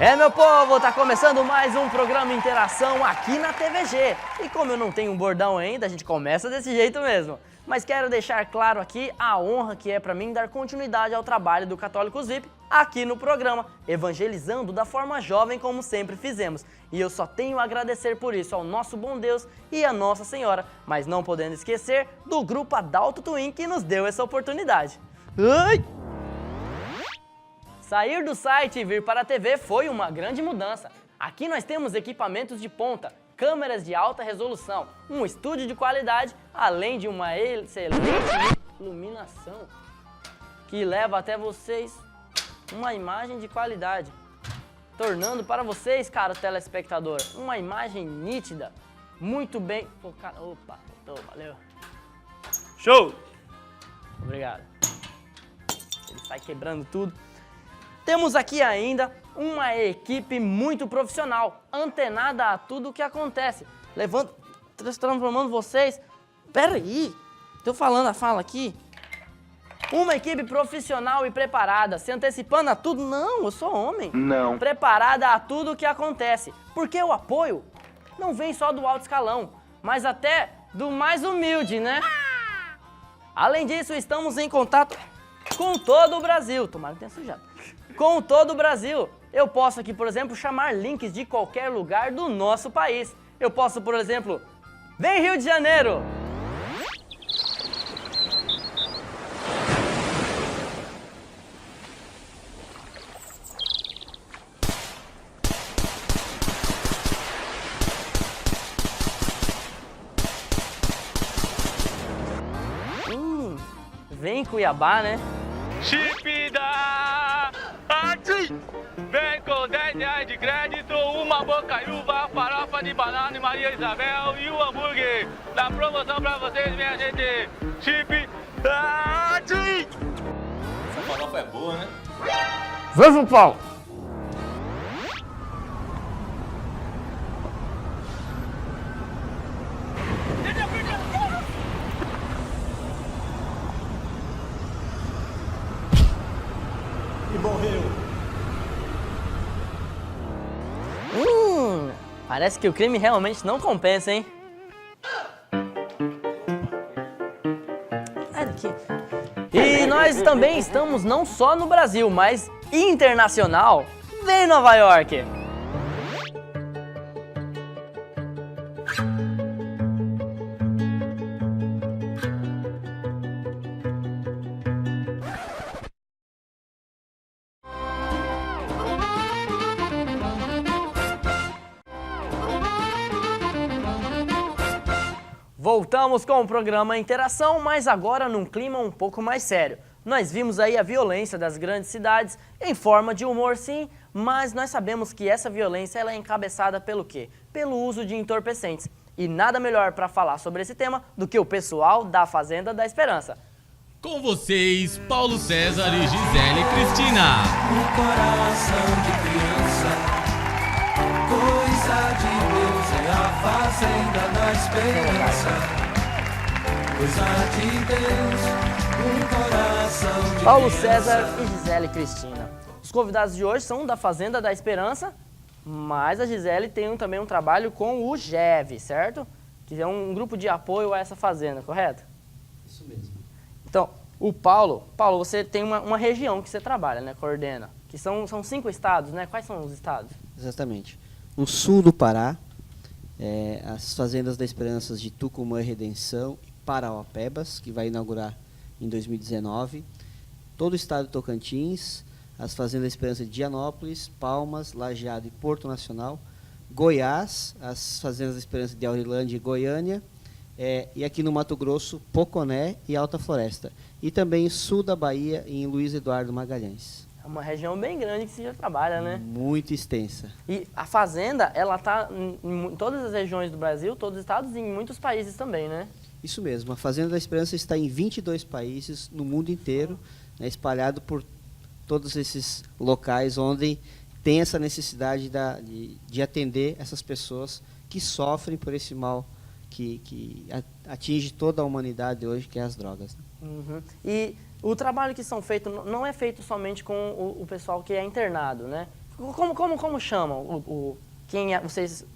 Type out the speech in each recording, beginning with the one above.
Meu povo, tá começando mais um programa Interação aqui na TVG. E como eu não tenho um bordão ainda, a gente começa desse jeito mesmo. Mas quero deixar claro aqui a honra que é pra mim dar continuidade ao trabalho do Católicos VIP aqui no programa, evangelizando da forma jovem como sempre fizemos. E eu só tenho a agradecer por isso ao nosso bom Deus e à Nossa Senhora, mas não podendo esquecer do grupo Adalto Twin que nos deu essa oportunidade. Ai! Sair do site e vir para a TV foi uma grande mudança. Aqui nós temos equipamentos de ponta, câmeras de alta resolução, um estúdio de qualidade, além de uma excelente iluminação que leva até vocês uma imagem de qualidade, tornando para vocês, caro telespectador, uma imagem nítida, muito bem focada. Opa, valeu. Show! Obrigado. Ele sai quebrando tudo. Temos aqui ainda uma equipe muito profissional, antenada a tudo o que acontece, transformando vocês... Pera aí, tô falando a fala aqui. Uma equipe profissional e preparada, se antecipando a tudo... Não, eu sou homem. Não. Preparada a tudo o que acontece, porque o apoio não vem só do alto escalão, mas até do mais humilde, né? Além disso, estamos em contato com todo o Brasil. Tomara que tenha sujado. Com todo o Brasil. Eu posso aqui, por exemplo, chamar links de qualquer lugar do nosso país. Eu posso, por exemplo, vem Rio de Janeiro! Vem Cuiabá, né? Chip da Arte! Vem com 10 reais de crédito, uma bocaiúva, farofa de banana e Maria Isabel e o hambúrguer. Da promoção pra vocês, minha gente! Chip da Arte! Essa farofa é boa, né? Vem, São Paulo! Parece que o crime realmente não compensa, hein? Sai daqui. E nós também estamos não só no Brasil, mas internacional. Vem Nova York! Voltamos com o programa Interação, mas agora num clima um pouco mais sério. Nós vimos aí a violência das grandes cidades em forma de humor, sim, mas nós sabemos que essa violência ela é encabeçada pelo quê? Pelo uso de entorpecentes. E nada melhor para falar sobre esse tema do que o pessoal da Fazenda da Esperança. Com vocês, Paulo César e Gisele Cristina. Um coração de criança, coisa de Deus, é a Fazenda da Esperança. Coisa de Deus, um coração de Paulo criança. César e Gisele Cristina. Os convidados de hoje são da Fazenda da Esperança, mas a Gisele tem também um trabalho com o GEV, certo? Que é um grupo de apoio a essa fazenda, correto? Isso mesmo. Então, o Paulo, você tem uma região que você trabalha, né, coordena, que são 5 estados, né? Quais são os estados? Exatamente. No sul do Pará, as Fazendas da Esperança de Tucumã e Redenção e Parauapebas, que vai inaugurar em 2019. Todo o estado de Tocantins, as Fazendas da Esperança de Dianópolis, Palmas, Lajeado e Porto Nacional. Goiás, as Fazendas da Esperança de Aurilândia e Goiânia. E aqui no Mato Grosso, Poconé e Alta Floresta. E também sul da Bahia, em Luiz Eduardo Magalhães. É uma região bem grande que você já trabalha, né? Muito extensa. E a fazenda, ela está em todas as regiões do Brasil, todos os estados e em muitos países também, né? Isso mesmo. A Fazenda da Esperança está em 22 países, no mundo inteiro, né, espalhado por todos esses locais onde tem essa necessidade de atender essas pessoas que sofrem por esse mal que atinge toda a humanidade hoje, que é as drogas. Uhum. E o trabalho que são feito não é feito somente com o pessoal que é internado, né? Como chamam vocês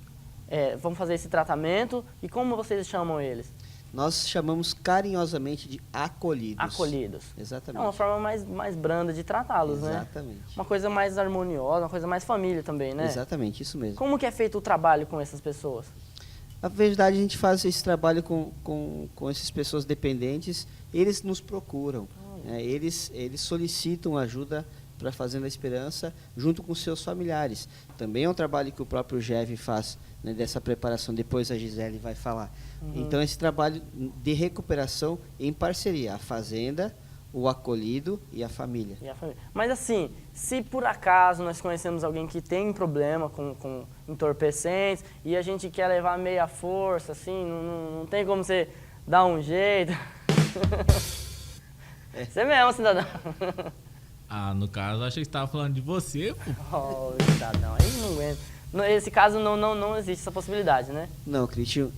vão fazer esse tratamento e como vocês chamam eles? Nós chamamos carinhosamente de acolhidos. Acolhidos. Exatamente. É uma forma mais branda de tratá-los, né? Exatamente. Uma coisa mais harmoniosa, uma coisa mais família também, né? Exatamente, isso mesmo. Como que é feito o trabalho com essas pessoas? Na verdade, a gente faz esse trabalho com essas pessoas dependentes, eles nos procuram, né? Eles solicitam ajuda para a Fazenda Esperança junto com seus familiares. Também é um trabalho que o próprio GEV faz, né, dessa preparação, depois a Gisele vai falar. Então, esse trabalho de recuperação em parceria, a Fazenda, o acolhido e a família. Mas assim, se por acaso nós conhecemos alguém que tem problema com entorpecentes e a gente quer levar meia força, assim, não tem como você dar um jeito. Você mesmo, cidadão. No caso, achei que você estava falando de você, pô. Cidadão, aí não aguento. Nesse caso não existe essa possibilidade, né? Não, Cristian,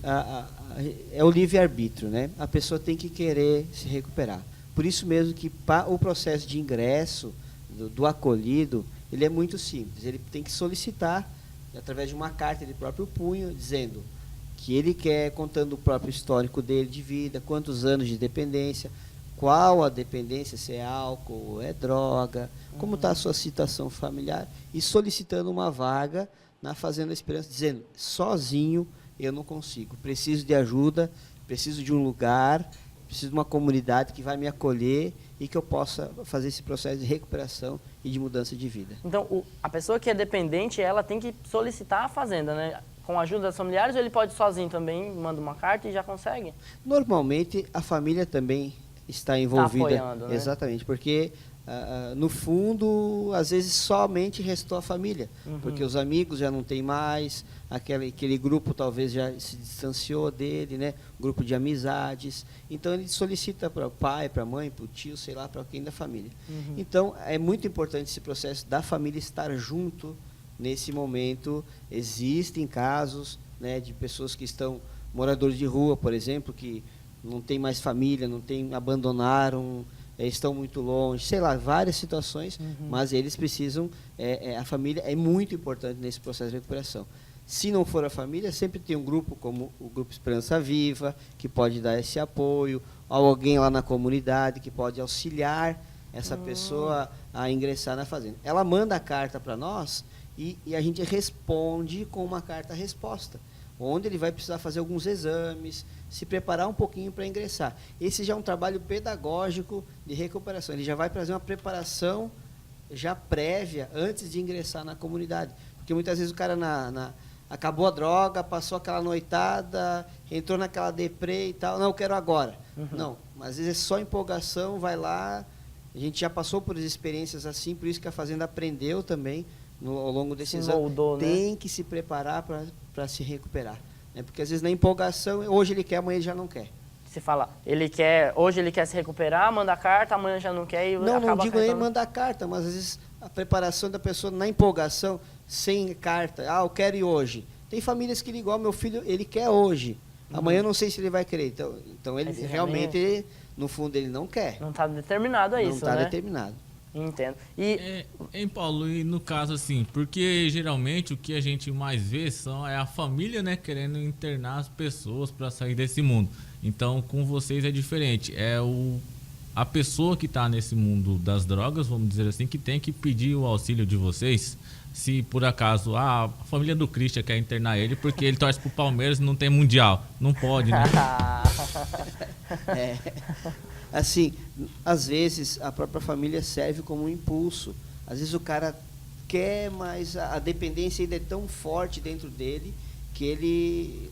é o livre-arbítrio, né? A pessoa tem que querer se recuperar. Por isso mesmo que o processo de ingresso do acolhido, ele é muito simples. Ele tem que solicitar, através de uma carta de próprio punho, dizendo que ele quer, contando o próprio histórico dele de vida, quantos anos de dependência, qual a dependência, se é álcool, é droga, como está a sua situação familiar, e solicitando uma vaga na Fazenda Esperança, dizendo, sozinho eu não consigo, preciso de ajuda, preciso de um lugar, preciso de uma comunidade que vai me acolher e que eu possa fazer esse processo de recuperação e de mudança de vida. Então, a pessoa que é dependente, ela tem que solicitar a Fazenda, né? Com a ajuda dos familiares, ou ele pode sozinho também, manda uma carta e já consegue? Normalmente, a família também está envolvida. Apoiando, né? Exatamente, porque no fundo, às vezes somente restou a família, porque os amigos já não tem mais, aquele grupo talvez já se distanciou dele, né? Grupo de amizades. Então ele solicita para o pai, para a mãe, para o tio, sei lá, para quem da família. Então é muito importante esse processo da família estar junto nesse momento. Existem casos, né, de pessoas que estão moradores de rua, por exemplo, que não tem mais família, abandonaram, estão muito longe, sei lá, várias situações, mas eles precisam, a família é muito importante nesse processo de recuperação. Se não for a família, sempre tem um grupo como o Grupo Esperança Viva, que pode dar esse apoio, alguém lá na comunidade que pode auxiliar essa pessoa a ingressar na Fazenda. Ela manda a carta para nós e a gente responde com uma carta-resposta, onde ele vai precisar fazer alguns exames, se preparar um pouquinho para ingressar. Esse já é um trabalho pedagógico de recuperação. Ele já vai trazer uma preparação já prévia antes de ingressar na comunidade. Porque muitas vezes o cara acabou a droga, passou aquela noitada, entrou naquela deprê e tal, não, eu quero agora. Não, mas às vezes é só empolgação, vai lá, a gente já passou por experiências assim, por isso que a Fazenda aprendeu também ao longo desses anos. Tem que se preparar para se recuperar. Porque às vezes na empolgação, hoje ele quer, amanhã ele já não quer. Você fala, hoje ele quer se recuperar, manda a carta, amanhã já não quer e não digo nem mandar carta, mas às vezes a preparação da pessoa na empolgação, sem carta, eu quero ir hoje. Tem famílias que ligam, meu filho, ele quer hoje, amanhã eu não sei se ele vai querer. Então ele realmente, no fundo, ele não quer. Não está determinado a isso, né? Não está determinado. Entendo. Hein, Paulo, e no caso assim, porque geralmente o que a gente mais vê é a família, né, querendo internar as pessoas para sair desse mundo. Então, com vocês é diferente. A pessoa que está nesse mundo das drogas, vamos dizer assim, que tem que pedir o auxílio de vocês. Se por acaso a família do Christian quer internar ele porque ele torce pro Palmeiras e não tem mundial. Não pode, né? Assim, às vezes a própria família serve como um impulso. Às vezes o cara quer, mas a dependência ainda é tão forte dentro dele que ele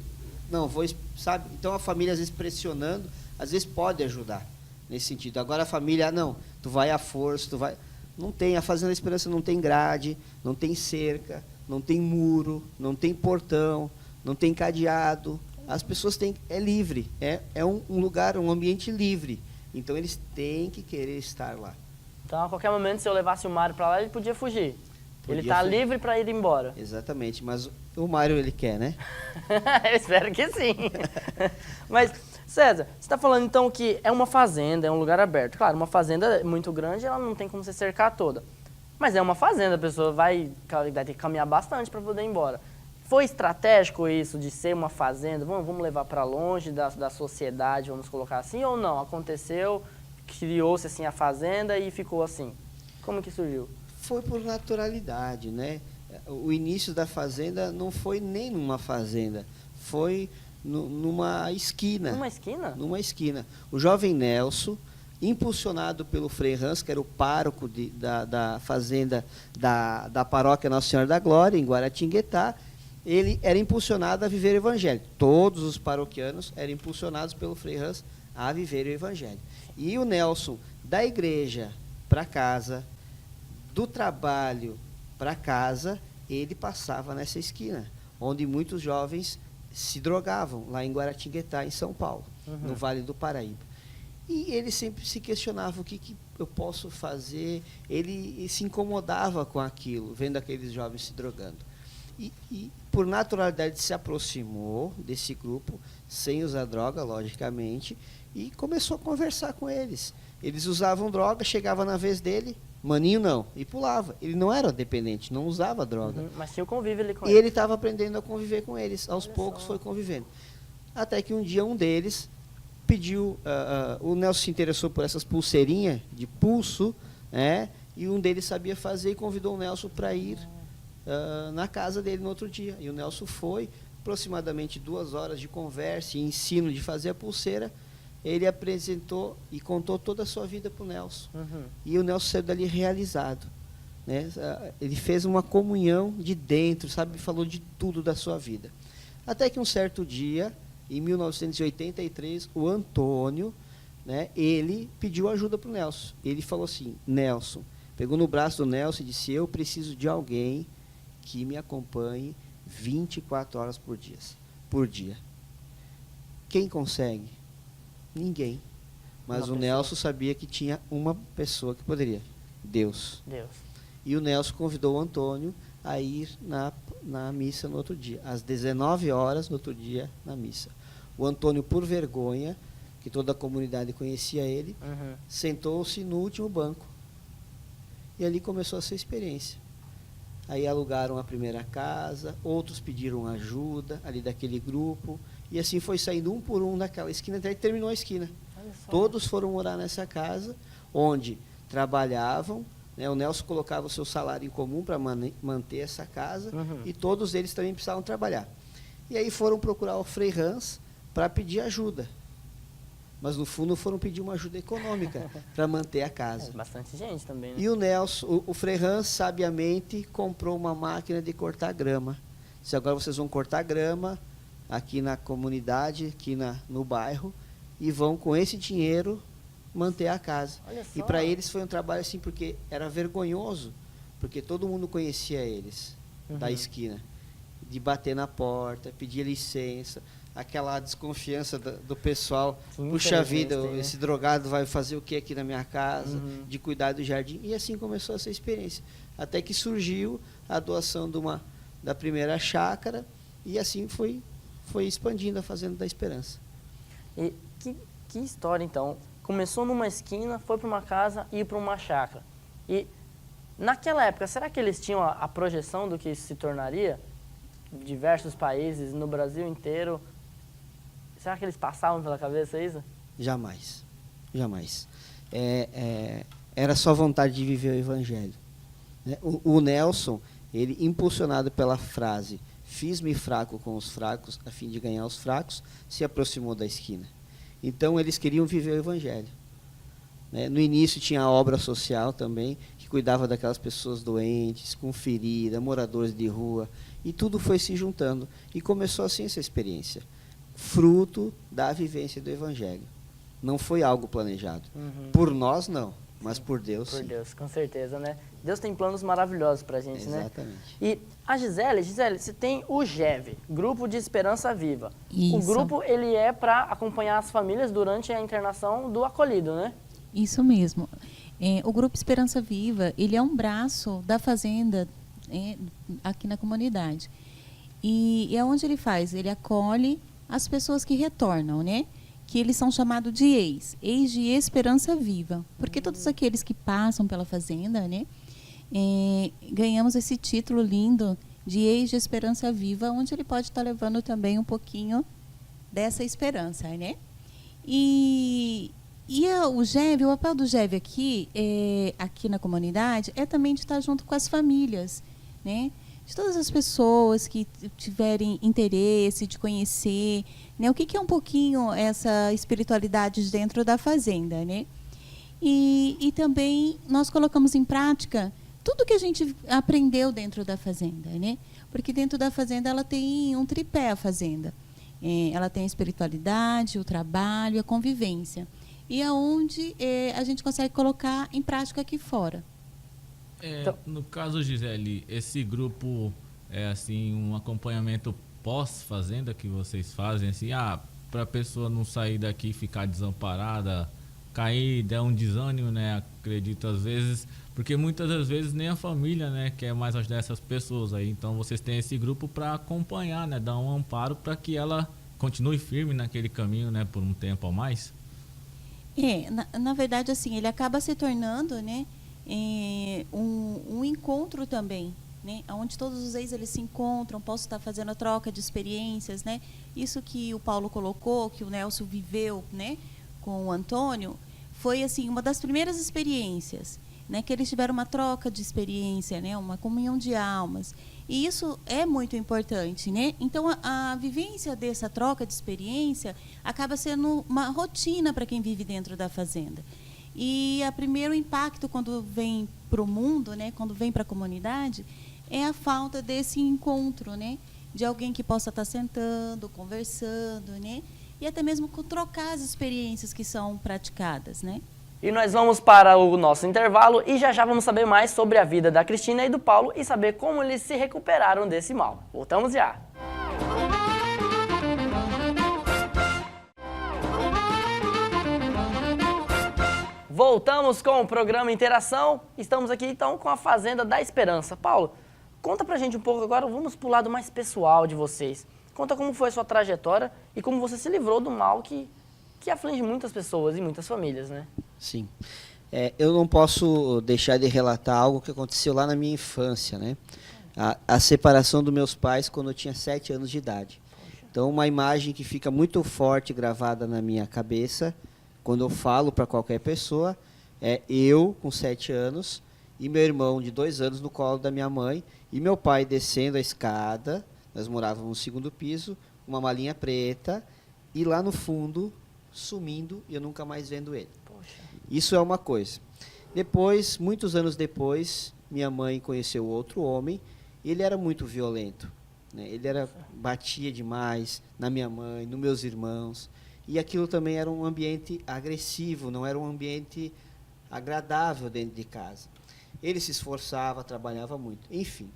sabe? Então a família às vezes pressionando, às vezes pode ajudar nesse sentido. Agora a família, não, tu vai à força, tu vai... Não tem, a Fazenda Esperança não tem grade, não tem cerca, não tem muro, não tem portão, não tem cadeado. As pessoas têm, é livre, é um lugar, um ambiente livre. Então eles têm que querer estar lá. Então a qualquer momento, se eu levasse o Mário para lá, ele podia fugir. Ele está livre para ir embora. Exatamente, mas o Mário ele quer, né? Eu espero que sim. Mas, César, você está falando então que é uma fazenda, é um lugar aberto. Claro, uma fazenda muito grande, ela não tem como você cercar toda. Mas é uma fazenda, a pessoa vai ter que caminhar bastante para poder ir embora. Foi estratégico isso de ser uma fazenda? Vamos levar para longe da sociedade, vamos colocar assim, ou não? Aconteceu, criou-se assim a fazenda e ficou assim. Como que surgiu? Foi por naturalidade, né? O início da fazenda não foi nem numa fazenda, foi numa esquina. Numa esquina? Numa esquina. O jovem Nelson, impulsionado pelo Frei Hans, que era o pároco da fazenda da paróquia Nossa Senhora da Glória, em Guaratinguetá, ele era impulsionado a viver o evangelho. Todos os paroquianos eram impulsionados pelo Frei Hans a viver o evangelho. E o Nelson, da igreja para casa, do trabalho para casa, ele passava nessa esquina, onde muitos jovens se drogavam, lá em Guaratinguetá, em São Paulo, no Vale do Paraíba. E ele sempre se questionava o que eu posso fazer, ele se incomodava com aquilo, vendo aqueles jovens se drogando. E por naturalidade se aproximou desse grupo, sem usar droga, logicamente, e começou a conversar com eles. Eles usavam droga, chegava na vez dele, maninho não, e pulava. Ele não era dependente, não usava droga. Mas tinha o convívio ali com E ele estava aprendendo a conviver com eles, aos poucos foi convivendo. Até que um dia um deles pediu, o Nelson se interessou por essas pulseirinhas de pulso, né, e um deles sabia fazer e convidou o Nelson para ir na casa dele no outro dia. E o Nelson foi, aproximadamente 2 horas de conversa e ensino de fazer a pulseira. Ele apresentou e contou toda a sua vida para o Nelson. E o Nelson saiu dali realizado, né? Ele fez uma comunhão de dentro, sabe? Falou de tudo da sua vida. Até que um certo dia, em 1983, o Antônio, né, ele pediu ajuda para o Nelson. Ele falou assim, Nelson, pegou no braço do Nelson e disse, eu preciso de alguém que me acompanhe 24 horas por dia. Quem consegue? Ninguém. Mas o Nelson sabia que tinha uma pessoa que poderia. Deus. E o Nelson convidou o Antônio a ir na missa no outro dia. Às 19 horas, no outro dia, na missa. O Antônio, por vergonha, que toda a comunidade conhecia ele, sentou-se no último banco. E ali começou a sua experiência. Aí alugaram a primeira casa, outros pediram ajuda ali daquele grupo, e assim foi saindo um por um daquela esquina, até que terminou a esquina. Todos foram morar nessa casa, onde trabalhavam, né, o Nelson colocava o seu salário em comum para manter essa casa, e todos eles também precisavam trabalhar. E aí foram procurar o Frei Hans para pedir ajuda. Mas, no fundo, foram pedir uma ajuda econômica para manter a casa. Bastante gente também, né? E o Nelson, o Frei Hans, sabiamente, comprou uma máquina de cortar grama. Disse, agora vocês vão cortar grama aqui na comunidade, aqui no bairro, e vão, com esse dinheiro, manter a casa. E para eles foi um trabalho assim, porque era vergonhoso, porque todo mundo conhecia eles, da esquina. De bater na porta, pedir licença, aquela desconfiança do pessoal, puxa vida, esse drogado vai fazer o que aqui na minha casa, de cuidar do jardim, e assim começou essa experiência, até que surgiu a doação da primeira chácara, e assim foi expandindo a Fazenda da Esperança. E que história, então, começou numa esquina, foi para uma casa e para uma chácara, e naquela época, será que eles tinham a projeção do que isso se tornaria? Diversos países, no Brasil inteiro, será que eles passavam pela cabeça isso? Jamais. Era só vontade de viver o Evangelho. Né? O Nelson, ele, impulsionado pela frase, fiz-me fraco com os fracos, a fim de ganhar os fracos, se aproximou da esquina. Então, eles queriam viver o Evangelho. Né? No início tinha a obra social também, que cuidava daquelas pessoas doentes, com ferida, moradores de rua, e tudo foi se juntando. E começou assim essa experiência. Fruto da vivência do Evangelho. Não foi algo planejado. Por nós, não. Mas por Deus, sim. Por Deus, com certeza, né? Deus tem planos maravilhosos pra gente, né? Exatamente. E a Gisele, você tem o GEV, Grupo de Esperança Viva. Isso. O grupo, ele é para acompanhar as famílias durante a internação do acolhido, né? Isso mesmo. O Grupo Esperança Viva, ele é um braço da Fazenda aqui na comunidade. E é onde ele faz? Ele acolhe as pessoas que retornam, né? Que eles são chamados de ex de Esperança Viva. Porque todos aqueles que passam pela Fazenda, né? ganhamos esse título lindo de ex de Esperança Viva, onde ele pode estar levando também um pouquinho dessa esperança, né? O GEV, o papel do GEV aqui na comunidade é também de estar junto com as famílias, né? De todas as pessoas que tiverem interesse de conhecer, né? O que é um pouquinho essa espiritualidade dentro da fazenda, né? E também nós colocamos em prática tudo que a gente aprendeu dentro da fazenda, né? Porque dentro da fazenda ela tem um tripé, a fazenda. Ela tem a espiritualidade, o trabalho, a convivência. E aonde a gente consegue colocar em prática aqui fora. No caso, Gisele, esse grupo é assim um acompanhamento pós-fazenda que vocês fazem, assim, para a pessoa não sair daqui e ficar desamparada, cair, der um desânimo, né? Acredito às vezes, porque muitas das vezes nem a família, né, quer mais ajudar essas pessoas aí. Então vocês têm esse grupo para acompanhar, né, dar um amparo para que ela continue firme naquele caminho, né, por um tempo a mais. Na verdade, assim, ele acaba se tornando, né, um encontro também, né, onde todos os ex eles se encontram, posso estar fazendo a troca de experiências, né? Isso que o Paulo colocou, que o Nelson viveu, né, com o Antônio, foi assim uma das primeiras experiências, né, que eles tiveram uma troca de experiência, né, uma comunhão de almas. E isso é muito importante, né? Então a vivência dessa troca de experiência acaba sendo uma rotina para quem vive dentro da fazenda. E o primeiro impacto quando vem para o mundo, né, quando vem para a comunidade, é a falta desse encontro, né, de alguém que possa estar sentando, conversando, né, e até mesmo trocar as experiências que são praticadas, né? E nós vamos para o nosso intervalo e já vamos saber mais sobre a vida da Cristina e do Paulo e saber como eles se recuperaram desse mal. Voltamos já! Voltamos com o programa Interação. Estamos aqui então com a Fazenda da Esperança. Paulo, conta pra gente um pouco agora, vamos pro lado mais pessoal de vocês. Conta como foi a sua trajetória e como você se livrou do mal que aflige muitas pessoas e muitas famílias, né? Sim. Eu não posso deixar de relatar algo que aconteceu lá na minha infância, né? A separação dos meus pais quando eu tinha 7 anos de idade. Então, uma imagem que fica muito forte gravada na minha cabeça, quando eu falo para qualquer pessoa, é eu com 7 anos e meu irmão de 2 anos no colo da minha mãe e meu pai descendo a escada, nós morávamos no 2º piso, uma malinha preta e lá no fundo sumindo e eu nunca mais vendo ele. Poxa. Isso é uma coisa. Depois, muitos anos depois, minha mãe conheceu outro homem e ele era muito violento, né? Ele batia demais na minha mãe, nos meus irmãos. E aquilo também era um ambiente agressivo, não era um ambiente agradável dentro de casa. Ele se esforçava, trabalhava muito. Enfim,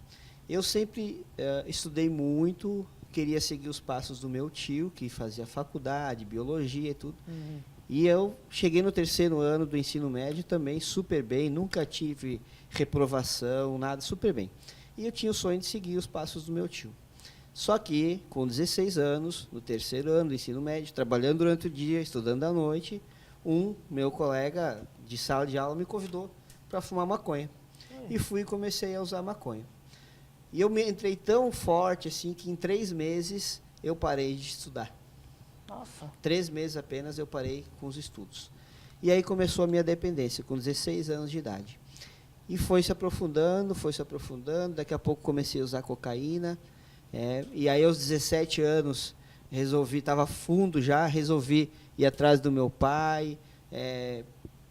eu sempre estudei muito, queria seguir os passos do meu tio, que fazia faculdade, biologia e tudo. Uhum. E eu cheguei no 3º ano do ensino médio também super bem, nunca tive reprovação, nada, super bem. E eu tinha o sonho de seguir os passos do meu tio. Só que, com 16 anos, no 3º ano do ensino médio, trabalhando durante o dia, estudando à noite, meu colega de sala de aula me convidou para fumar maconha. E fui e comecei a usar maconha. E eu entrei tão forte assim que em 3 meses eu parei de estudar. Nossa. 3 meses apenas eu parei com os estudos. E aí começou a minha dependência, com 16 anos de idade. E foi se aprofundando, daqui a pouco comecei a usar cocaína. E aí aos 17 anos estava fundo já, resolvi ir atrás do meu pai,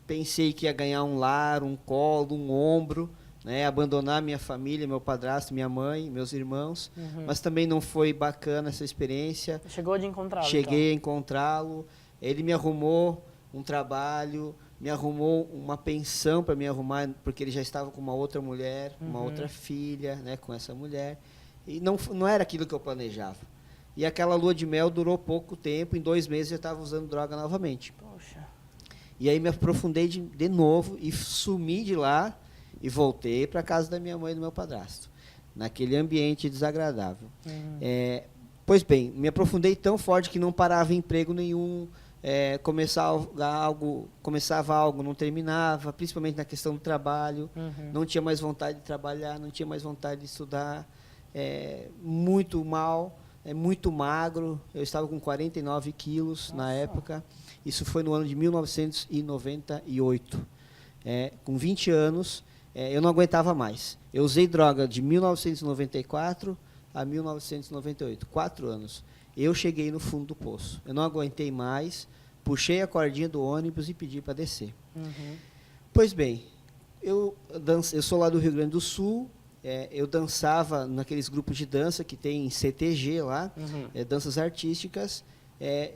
pensei que ia ganhar um lar, um colo, um ombro, né, abandonar minha família, meu padrasto, minha mãe, meus irmãos, mas também não foi bacana essa experiência. Chegou de encontrá-lo? Cheguei a encontrá-lo, ele me arrumou um trabalho, me arrumou uma pensão para me arrumar, porque ele já estava com uma outra mulher, uma outra filha, né, com essa mulher, e não era aquilo que eu planejava. E aquela lua de mel durou pouco tempo, em 2 meses eu estava usando droga novamente. Poxa. E aí me aprofundei de novo e sumi de lá, e voltei para a casa da minha mãe e do meu padrasto, naquele ambiente desagradável. Pois bem, me aprofundei tão forte que não parava emprego nenhum, começava algo, não terminava, principalmente na questão do trabalho, não tinha mais vontade de trabalhar, não tinha mais vontade de estudar, muito mal, muito magro, eu estava com 49 quilos na época, isso foi no ano de 1998, com 20 anos, eu não aguentava mais, eu usei droga de 1994 a 1998, 4 anos. Eu cheguei no fundo do poço. Eu não aguentei mais, puxei a cordinha do ônibus e pedi para descer. Pois bem, eu sou lá do Rio Grande do Sul, eu dançava naqueles grupos de dança que tem CTG lá, danças artísticas.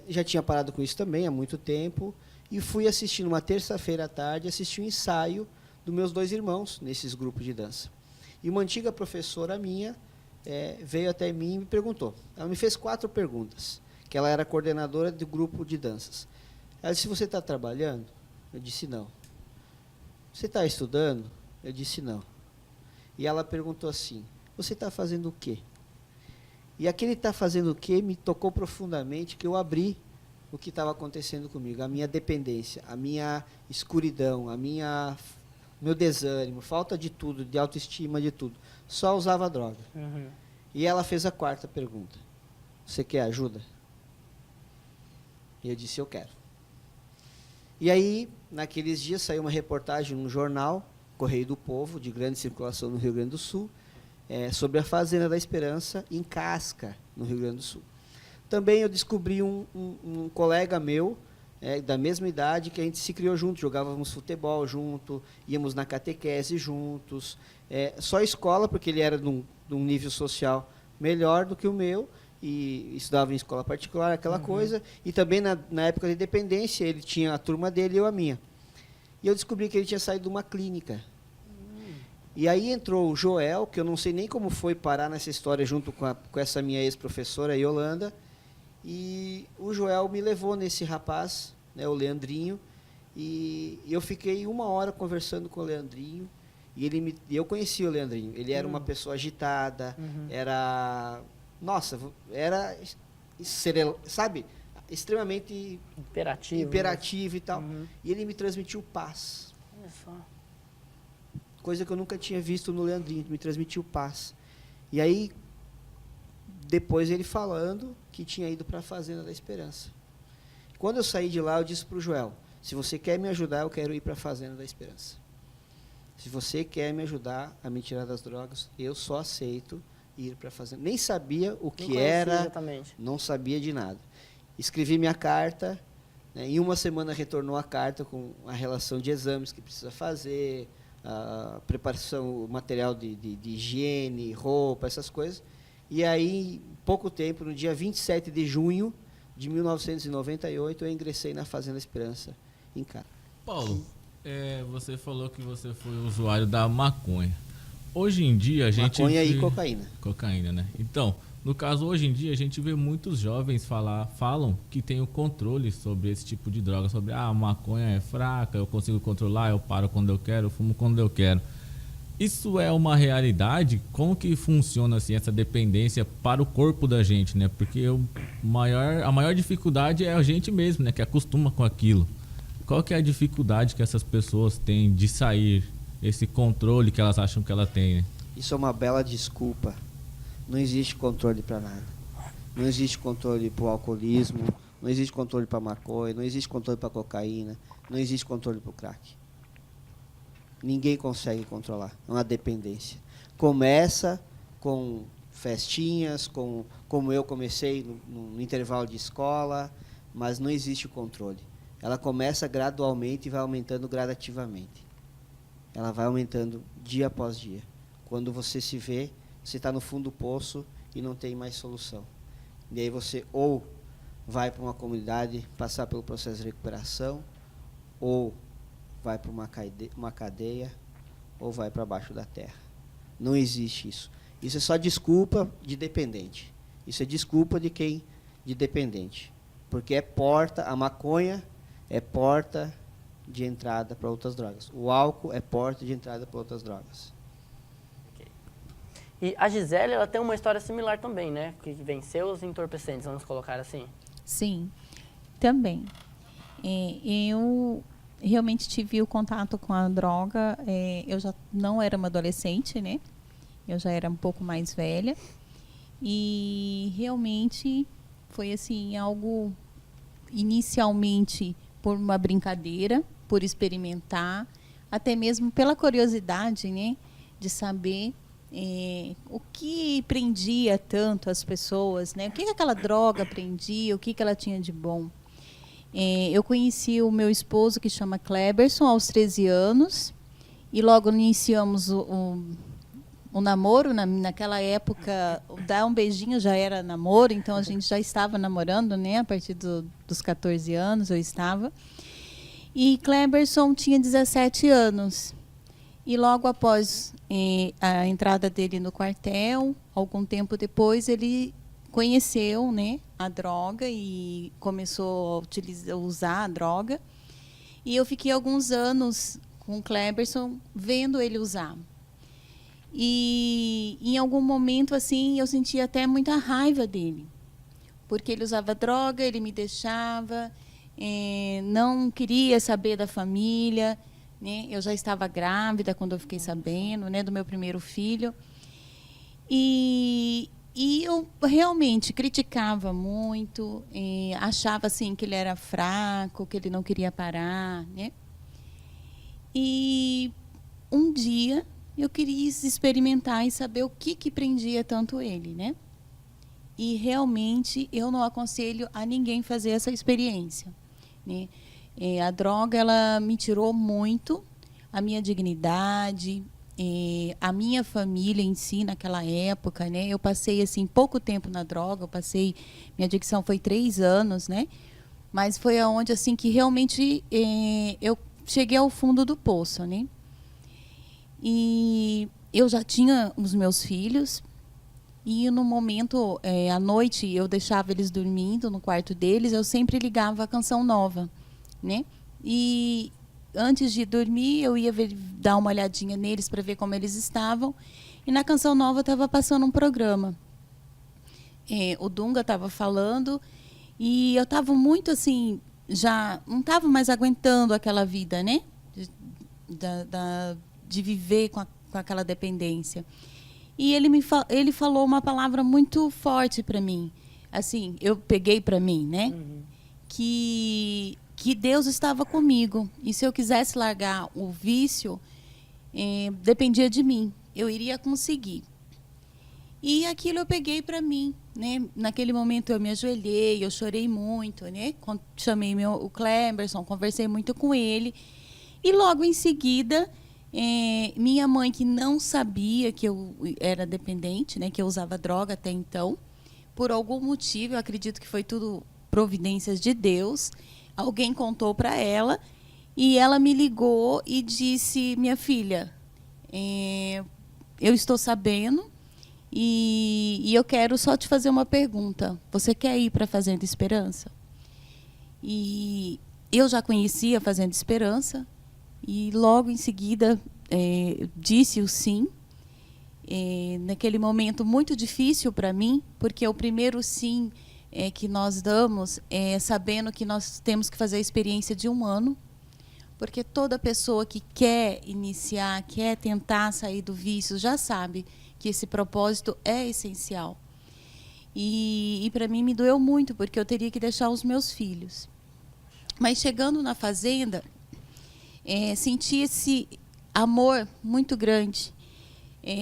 Já tinha parado com isso também há muito tempo. E fui assistir, numa terça-feira à tarde, assistir um ensaio dos meus 2 irmãos nesses grupos de dança. E uma antiga professora minha veio até mim e me perguntou. Ela me fez 4 perguntas, que ela era coordenadora do grupo de danças. Ela disse: você está trabalhando? Eu disse: não. Você está estudando? Eu disse: não. E ela perguntou assim: você está fazendo o quê? E aquele está fazendo o quê me tocou profundamente, que eu abri o que estava acontecendo comigo, a minha dependência, a minha escuridão, meu desânimo, falta de tudo, de autoestima, de tudo. Só usava droga. E ela fez a 4ª pergunta: você quer ajuda? E eu disse: eu quero. E aí, naqueles dias, saiu uma reportagem num jornal, Correio do Povo, de grande circulação no Rio Grande do Sul, sobre a Fazenda da Esperança, em Casca, no Rio Grande do Sul. Também eu descobri um colega meu, da mesma idade, que a gente se criou junto, jogávamos futebol junto, íamos na catequese juntos, só escola, porque ele era de um nível social melhor do que o meu, e estudava em escola particular, aquela coisa, e também na época de dependência, ele tinha a turma dele e eu a minha. E eu descobri que ele tinha saído de uma clínica. E aí entrou o Joel, que eu não sei nem como foi parar nessa história junto com essa minha ex-professora, Yolanda, e o Joel me levou nesse rapaz, o Leandrinho, e eu fiquei 1 hora conversando com o Leandrinho, e eu conheci o Leandrinho. Ele era uma pessoa agitada, era sabe, extremamente imperativo e tal. E ele me transmitiu paz. Olha só. Coisa que eu nunca tinha visto no Leandrinho, me transmitiu paz. E aí, depois ele falando que tinha ido para a Fazenda da Esperança. Quando eu saí de lá, eu disse para o Joel: se você quer me ajudar, eu quero ir para a Fazenda da Esperança. Se você quer me ajudar a me tirar das drogas, eu só aceito ir para a Fazenda. Nem sabia o que era, exatamente. Não sabia de nada. Escrevi minha carta, em 1 semana retornou a carta com a relação de exames que precisa fazer, a preparação, material de higiene, roupa, essas coisas. E aí, em pouco tempo, no dia 27 de junho de 1998, eu ingressei na Fazenda Esperança, em Cara. Paulo, você falou que você foi usuário da maconha. Hoje em dia a gente maconha e cocaína. Cocaína, né? Então, no caso, hoje em dia a gente vê muitos jovens falam que tem o controle sobre esse tipo de droga, sobre a maconha é fraca, eu consigo controlar, eu paro quando eu quero, eu fumo quando eu quero. Isso é uma realidade? Como que funciona assim essa dependência para o corpo da gente, né? Porque a maior dificuldade é a gente mesmo, né? Que acostuma com aquilo. Qual que é a dificuldade que essas pessoas têm de sair, esse controle que elas acham que ela tem, né? Isso é uma bela desculpa. Não existe controle para nada. Não existe controle para o alcoolismo, não existe controle para maconha, não existe controle para cocaína, não existe controle para o crack. Ninguém consegue controlar, é uma dependência. Começa com festinhas, como eu comecei no intervalo de escola, mas não existe o controle. Ela começa gradualmente e vai aumentando gradativamente. Ela vai aumentando dia após dia. Quando você se vê, você está no fundo do poço e não tem mais solução. E aí você ou vai para uma comunidade passar pelo processo de recuperação, ou vai para uma cadeia, ou vai para baixo da terra. Não existe isso. Isso é só desculpa de dependente. Isso é desculpa de dependente. Porque a maconha é porta de entrada para outras drogas. O álcool é porta de entrada para outras drogas. E a Gisele, ela tem uma história similar também, né? Que venceu os entorpecentes, vamos colocar assim. Sim, também. Eu realmente tive o contato com a droga. Eu já não era uma adolescente, né? Eu já era um pouco mais velha. E realmente foi assim algo inicialmente por uma brincadeira, por experimentar, até mesmo pela curiosidade, né, de saber o que prendia tanto as pessoas, né? O que aquela droga prendia, o que ela tinha de bom. Eu conheci o meu esposo, que chama Kleberson, aos 13 anos, e logo iniciamos o namoro. Naquela época, dar um beijinho já era namoro, então a gente já estava namorando, né? A partir dos 14 anos eu estava. E Kleberson tinha 17 anos. E logo após a entrada dele no quartel, algum tempo depois, ele conheceu, né, a droga e começou a usar a droga. E eu fiquei alguns anos com o Kleberson vendo ele usar. E em algum momento assim eu sentia até muita raiva dele, porque ele usava droga, ele me deixava, não queria saber da família, né? Eu já estava grávida quando eu fiquei sabendo, né, do meu primeiro filho. E eu realmente criticava muito, achava assim que ele era fraco, que ele não queria parar, né? E um dia eu queria experimentar e saber o que prendia tanto ele, né? E realmente eu não aconselho a ninguém fazer essa experiência, né? A droga, ela me tirou muito a minha dignidade, a minha família em si naquela época, né? Eu passei assim pouco tempo na droga, minha adicção foi 3 anos, né? Mas foi aonde assim que realmente eu cheguei ao fundo do poço, né? E eu já tinha os meus filhos, e no momento, à noite, eu deixava eles dormindo no quarto deles, eu sempre ligava a Canção Nova, né? E antes de dormir, eu ia dar uma olhadinha neles para ver como eles estavam, e na Canção Nova estava passando um programa. O Dunga estava falando, e eu estava muito assim, já não estava mais aguentando aquela vida, né? De viver com aquela dependência. E ele falou uma palavra muito forte para mim. Assim, eu peguei para mim, né? Uhum. Que Deus estava comigo. E se eu quisesse largar o vício, dependia de mim. Eu iria conseguir. E aquilo eu peguei para mim, né? Naquele momento eu me ajoelhei, eu chorei muito, né? Chamei o Kleberson, conversei muito com ele. E logo em seguida, minha mãe, que não sabia que eu era dependente, né, que eu usava droga até então, por algum motivo, eu acredito que foi tudo providências de Deus, alguém contou para ela, e ela me ligou e disse: minha filha, eu estou sabendo, e eu quero só te fazer uma pergunta. Você quer ir para a Fazenda Esperança? E eu já conhecia a Fazenda Esperança, e logo em seguida disse o sim. Naquele momento muito difícil para mim, porque o primeiro sim que nós damos é sabendo que nós temos que fazer a experiência de 1 ano, porque toda pessoa que quer iniciar, quer tentar sair do vício, já sabe que esse propósito é essencial. E para mim me doeu muito, porque eu teria que deixar os meus filhos. Mas chegando na fazenda, senti esse amor muito grande.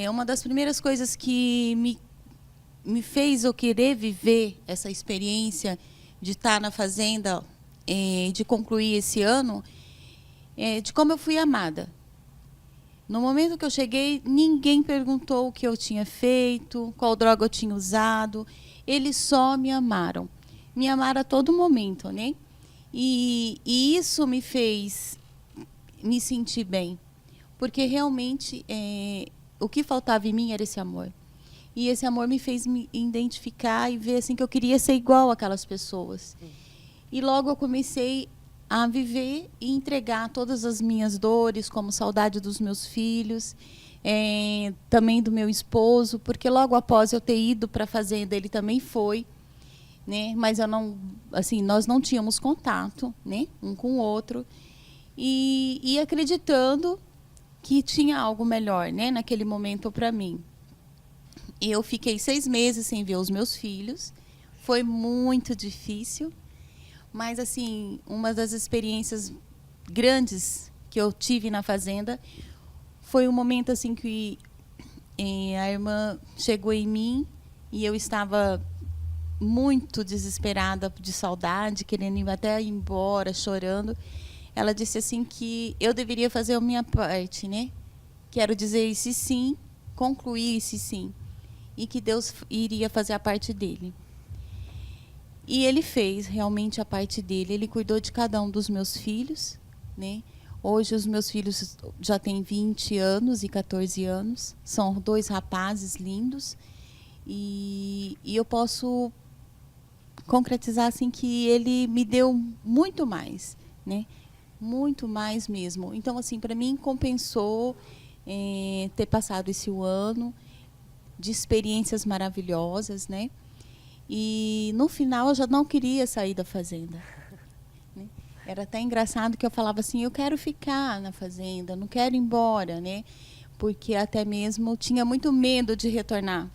Uma das primeiras coisas que me fez eu querer viver essa experiência de estar na fazenda, de concluir esse ano, de como eu fui amada. No momento que eu cheguei, ninguém perguntou o que eu tinha feito, qual droga eu tinha usado. Eles só me amaram. Me amaram a todo momento, né? E isso me fez me sentir bem, porque realmente o que faltava em mim era esse amor. E esse amor me fez me identificar e ver assim que eu queria ser igual àquelas pessoas. E logo eu comecei a viver e entregar todas as minhas dores, como saudade dos meus filhos, também do meu esposo, porque logo após eu ter ido para a fazenda, ele também foi, né? Mas eu não, assim, nós não tínhamos contato, né? Um com o outro. E acreditando que tinha algo melhor, né? Naquele momento para mim. Eu fiquei 6 meses sem ver os meus filhos. Foi muito difícil. Mas, assim, uma das experiências grandes que eu tive na fazenda foi um momento assim que a irmã chegou em mim e eu estava muito desesperada de saudade, querendo ir até ir embora, chorando. Ela disse assim que eu deveria fazer a minha parte, né? Quero dizer esse sim, concluir esse sim, e que Deus iria fazer a parte dele. E ele fez realmente a parte dele. Ele cuidou de cada um dos meus filhos, né? Hoje os meus filhos já têm 20 anos e 14 anos. São 2 rapazes lindos. E eu posso concretizar assim que ele me deu muito mais, né? Muito mais mesmo. Então, assim, para mim compensou ter passado esse ano de experiências maravilhosas, né? E no final eu já não queria sair da fazenda. Né? Era até engraçado que eu falava assim, eu quero ficar na fazenda, não quero ir embora, né? Porque até mesmo tinha muito medo de retornar.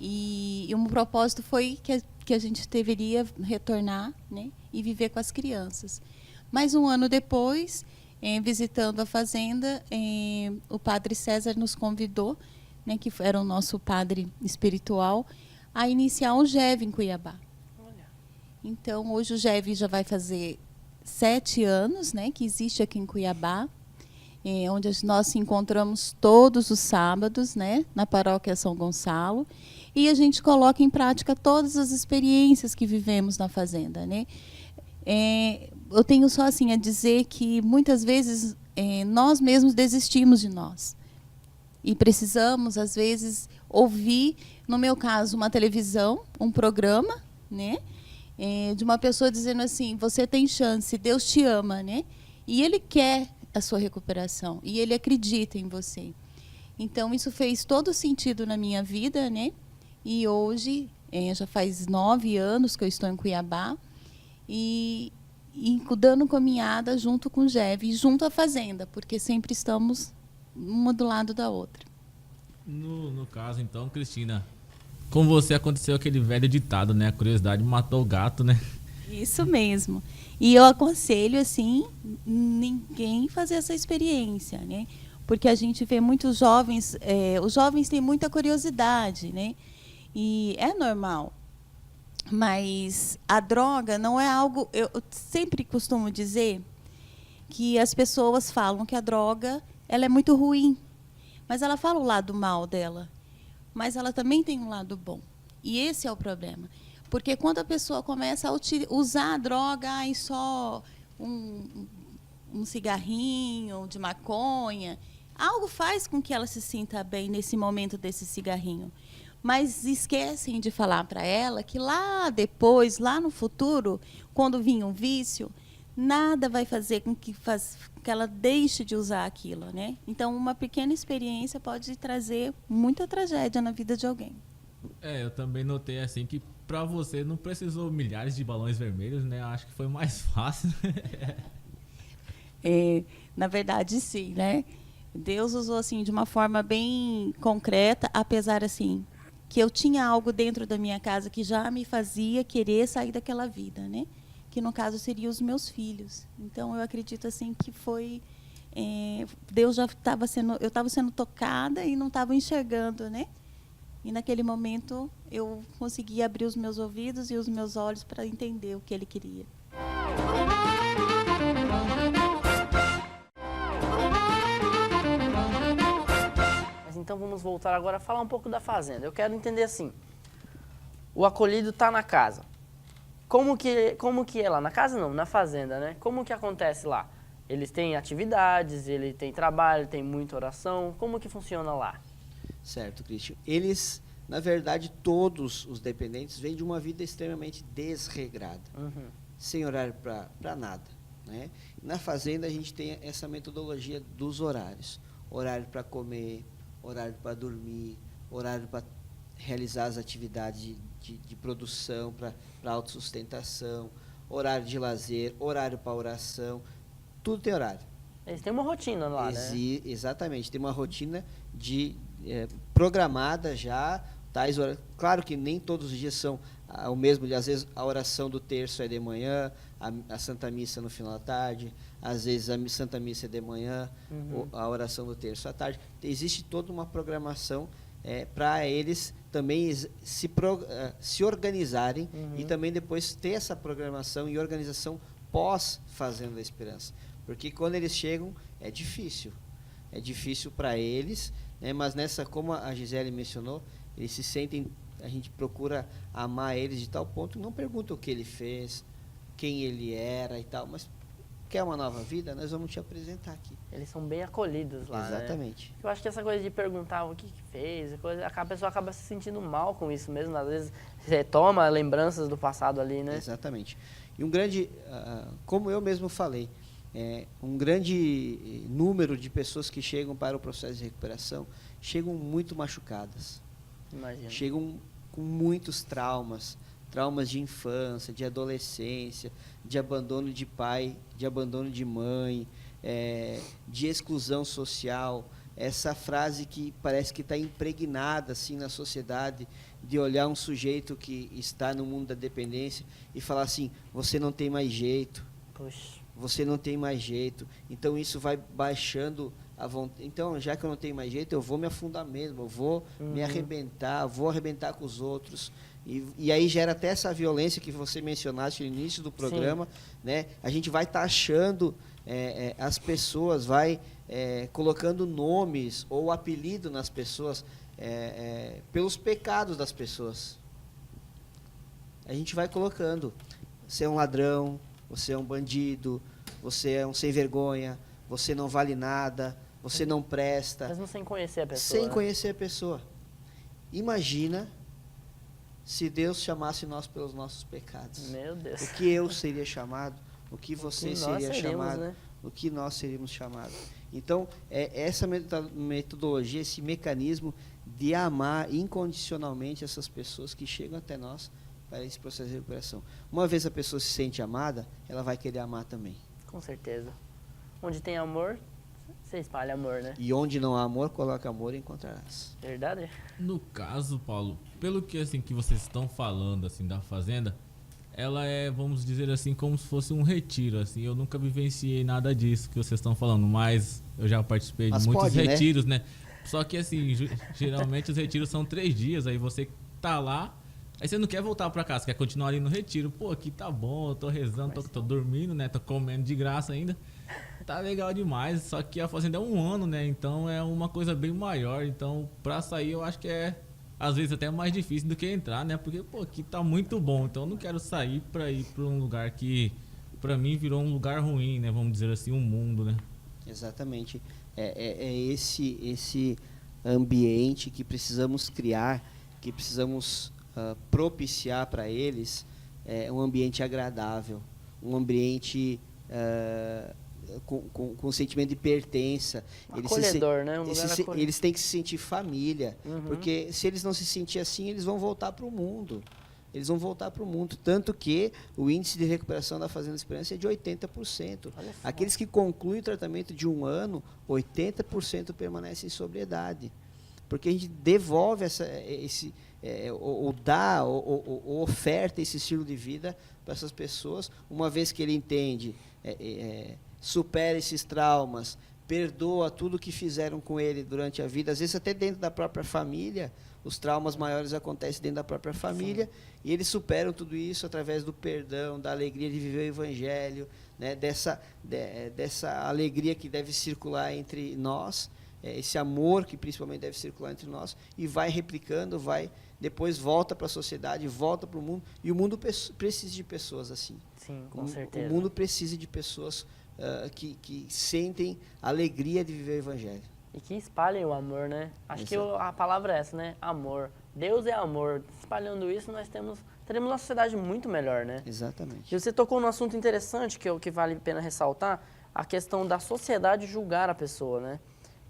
E um propósito foi que a gente deveria retornar, né? E viver com as crianças. Mas um ano depois, visitando a fazenda, o padre César nos convidou, né, que era o nosso padre espiritual, a iniciar um GEV em Cuiabá. Olha. Então, hoje o GEV já vai fazer 7 anos, né, que existe aqui em Cuiabá, onde nós nos encontramos todos os sábados, né, na paróquia São Gonçalo, e a gente coloca em prática todas as experiências que vivemos na fazenda, né. Eu tenho só assim a dizer que muitas vezes nós mesmos desistimos de nós. E precisamos, às vezes, ouvir, no meu caso, uma televisão, um programa, né, de uma pessoa dizendo assim, você tem chance, Deus te ama, né? E Ele quer a sua recuperação, e Ele acredita em você. Então, isso fez todo sentido na minha vida, né? E hoje, já faz 9 anos que eu estou em Cuiabá, e dando caminhada junto com o GEV e junto à fazenda, porque sempre estamos uma do lado da outra. No caso, então, Cristina, com você aconteceu aquele velho ditado, né? A curiosidade matou o gato, né? Isso mesmo. E eu aconselho, assim, ninguém fazer essa experiência, né? Porque a gente vê muitos jovens, os jovens têm muita curiosidade, né? E é normal. Mas a droga não é algo... Eu sempre costumo dizer que as pessoas falam que a droga ela é muito ruim, mas ela fala o lado mal dela. Mas ela também tem um lado bom. E esse é o problema. Porque quando a pessoa começa a usar a droga, só um cigarrinho de maconha, algo faz com que ela se sinta bem nesse momento desse cigarrinho. Mas esquecem de falar para ela que lá depois, lá no futuro, quando vir um vício, nada vai fazer com que ela deixe de usar aquilo, né? Então, uma pequena experiência pode trazer muita tragédia na vida de alguém. Eu também notei assim que para você não precisou milhares de balões vermelhos, né? Acho que foi mais fácil. Na verdade, sim, né? Deus usou assim de uma forma bem concreta, apesar assim que eu tinha algo dentro da minha casa que já me fazia querer sair daquela vida, né? Que no caso seriam os meus filhos. Então eu acredito assim que foi Deus já estava eu estava sendo tocada e não estava enxergando, né? E naquele momento eu consegui abrir os meus ouvidos e os meus olhos para entender o que Ele queria. Então vamos voltar agora a falar um pouco da fazenda. Eu quero entender assim, o acolhido está na casa. Como que é lá? Na casa não, na fazenda, né? Como que acontece lá? Eles têm atividades, ele tem trabalho, tem muita oração. Como que funciona lá? Certo, Cristian. Eles, na verdade, todos os dependentes vêm de uma vida extremamente desregrada, sem horário para nada, né? Na fazenda a gente tem essa metodologia dos horários. Horário para comer, horário para dormir, horário para realizar as atividades de produção para autossustentação, horário de lazer, horário para oração, tudo tem horário. Eles têm uma rotina lá, né? Exatamente, tem uma rotina programada já, tais horas. Claro que nem todos os dias são o mesmo, às vezes a oração do terço é de manhã, a Santa Missa no final da tarde, às vezes a Santa Missa é de manhã, a oração do terço à tarde. Existe toda uma programação para eles também se organizarem e também depois ter essa programação e organização pós-Fazenda da Esperança. Porque quando eles chegam, é difícil para eles, né? Mas como a Gisele mencionou, eles se sentem, a gente procura amar eles de tal ponto, não pergunta o que ele fez, quem ele era e tal, mas quer uma nova vida, nós vamos te apresentar aqui. Eles são bem acolhidos lá, Exatamente. né? Eu acho que essa coisa de perguntar o que fez, a pessoa acaba se sentindo mal com isso mesmo, às vezes retoma lembranças do passado ali, né? Exatamente. E um grande, como eu mesmo falei, um grande número de pessoas que chegam para o processo de recuperação chegam muito machucadas. Imagina. Chegam com muitos traumas de infância, de adolescência, de abandono de pai, de abandono de mãe, de exclusão social. Essa frase que parece que está impregnada assim na sociedade, de olhar um sujeito que está no mundo da dependência e falar assim: você não tem mais jeito. Puxa. Você não tem mais jeito. Então isso vai baixando a vontade. Então, já que eu não tenho mais jeito, eu vou me afundar mesmo, eu vou me arrebentar, vou arrebentar com os outros. E aí gera até essa violência que você mencionaste no início do programa, né? A gente vai taxando as pessoas, vai colocando nomes ou apelido nas pessoas pelos pecados das pessoas. A gente vai colocando: você é um ladrão, você é um bandido, você é um sem vergonha, você não vale nada, você não presta. Mesmo sem conhecer a pessoa. Sem conhecer a pessoa. Imagina se Deus chamasse nós pelos nossos pecados. Meu Deus. O que eu seria chamado, o que você seria chamado, né? o que nós seríamos chamados. Então, essa metodologia, esse mecanismo de amar incondicionalmente essas pessoas que chegam até nós para esse processo de recuperação. Uma vez a pessoa se sente amada, ela vai querer amar também. Com certeza. Onde tem amor, você espalha amor, né? E onde não há amor, coloca amor e encontrarás. Verdade? No caso, Paulo, pelo que assim que vocês estão falando assim da fazenda, ela é, vamos dizer assim, como se fosse um retiro, assim. Eu nunca vivenciei nada disso que vocês estão falando, mas eu já participei de muitos retiros, né? Só que assim, geralmente os retiros são 3 dias, aí você tá lá, aí você não quer voltar pra casa, quer continuar ali no retiro. Pô, aqui tá bom, eu tô rezando, tô dormindo, né? Tô comendo de graça ainda. Tá legal demais, só que a fazenda é 1 ano, né? Então é uma coisa bem maior. Então, pra sair, eu acho que às vezes até mais difícil do que entrar, né? Porque, pô, aqui tá muito bom. Então eu não quero sair pra ir pra um lugar que, pra mim, virou um lugar ruim, né? Vamos dizer assim, um mundo, né? Exatamente. É esse ambiente que precisamos criar, que precisamos propiciar para eles, um ambiente agradável, um ambiente com sentimento de pertença. Acolhedor, né? Um lugar acolhedor. Eles têm que se sentir família, porque se eles não se sentirem assim, eles vão voltar para o mundo. Eles vão voltar para o mundo. Tanto que o índice de recuperação da Fazenda Esperança é de 80%. Aqueles que concluem o tratamento de 1 ano, 80% permanecem em sobriedade. Porque a gente devolve ou oferta esse estilo de vida para essas pessoas, uma vez que ele entende, supera esses traumas, perdoa tudo que fizeram com ele durante a vida, às vezes até dentro da própria família. Os traumas maiores acontecem dentro da própria família. Sim. E eles superam tudo isso através do perdão, da alegria de viver o Evangelho, né? Dessa alegria que deve circular entre nós, esse amor que principalmente deve circular entre nós, e vai replicando, depois volta para a sociedade, volta para o mundo, e o mundo precisa de pessoas assim. Sim, com certeza. O mundo precisa de pessoas que sentem a alegria de viver o Evangelho. E que espalhem o amor, né? Acho que a palavra é essa, né? Amor. Deus é amor. Espalhando isso, nós teremos uma sociedade muito melhor, né? Exatamente. E você tocou num assunto interessante que vale a pena ressaltar, a questão da sociedade julgar a pessoa, né?